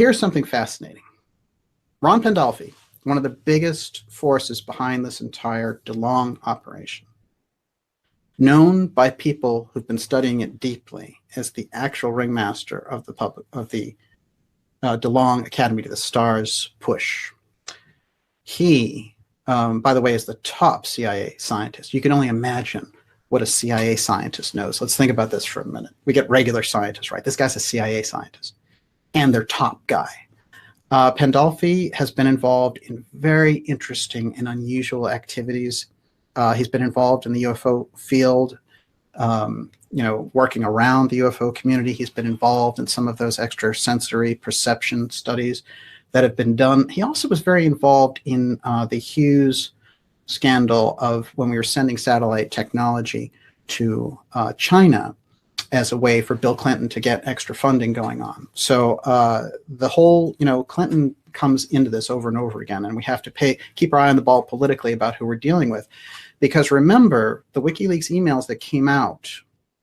Here's something fascinating. Ron Pandolfi, one of the biggest forces behind this entire DeLong operation, known by people who've been studying it deeply as the actual ringmaster of the DeLong Academy to the Stars push. He, by the way, is the top CIA scientist. You can only imagine what a CIA scientist knows. Let's think about this for a minute. We get regular scientists, right? This guy's a CIA scientist, and their top guy. Pandolfi has been involved in very interesting and unusual activities. He's been involved in the UFO field, working around the UFO community. He's been involved in some of those extrasensory perception studies that have been done. He also was very involved in the Hughes scandal of when we were sending satellite technology to China as a way for Bill Clinton to get extra funding going on. So the whole, Clinton comes into this over and over again, and we have to keep our eye on the ball politically about who we're dealing with. Because remember, the WikiLeaks emails that came out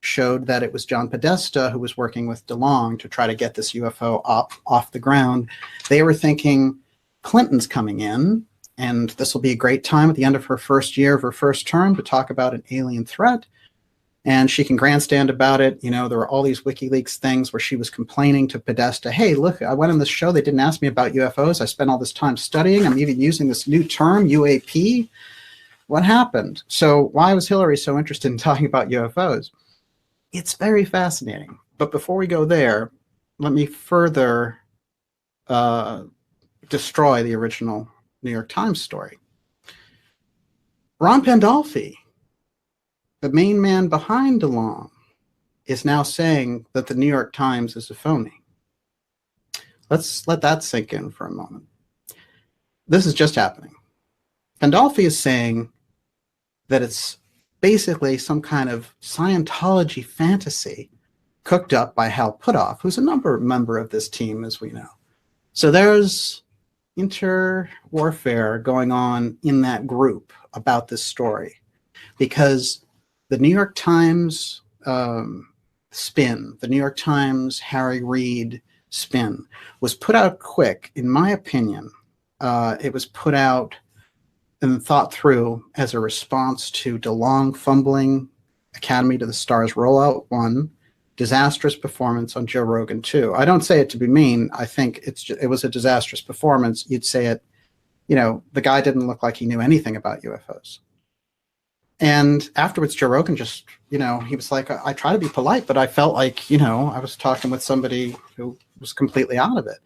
showed that it was John Podesta who was working with DeLong to try to get this UFO off the ground. They were thinking Clinton's coming in, and this will be a great time at the end of her first year of her first term to talk about an alien threat. And she can grandstand about it. There were all these WikiLeaks things where she was complaining to Podesta, hey, look, I went on this show. They didn't ask me about UFOs. I spent all this time studying. I'm even using this new term, UAP. What happened? So why was Hillary so interested in talking about UFOs? It's very fascinating. But before we go there, let me further destroy the original New York Times story. Ron Pandolfi, the main man behind DeLong, is now saying that the New York Times is a phony. Let's let that sink in for a moment. This is just happening. Pandolfi is saying that it's basically some kind of Scientology fantasy cooked up by Hal Puthoff, who's a member of this team, as we know. So there's inter-warfare going on in that group about this story, because the New York Times spin, the New York Times Harry Reid spin, was put out quick, in my opinion. It was put out and thought through as a response to DeLong fumbling Academy to the Stars rollout 1, disastrous performance on Joe Rogan 2. I don't say it to be mean. I think it was a disastrous performance. You'd say it, the guy didn't look like he knew anything about UFOs. And afterwards, Joe Rogan just, he was like, I try to be polite, but I felt like, I was talking with somebody who was completely out of it.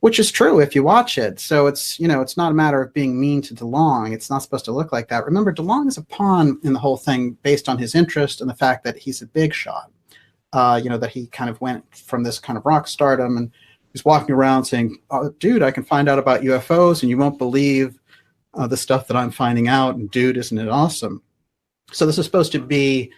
Which is true if you watch it. So it's, it's not a matter of being mean to DeLong. It's not supposed to look like that. Remember, DeLong is a pawn in the whole thing based on his interest and the fact that he's a big shot. That he kind of went from this kind of rock stardom, and he's walking around saying, oh, dude, I can find out about UFOs and you won't believe the stuff that I'm finding out. And dude, isn't it awesome? So this is supposed to be,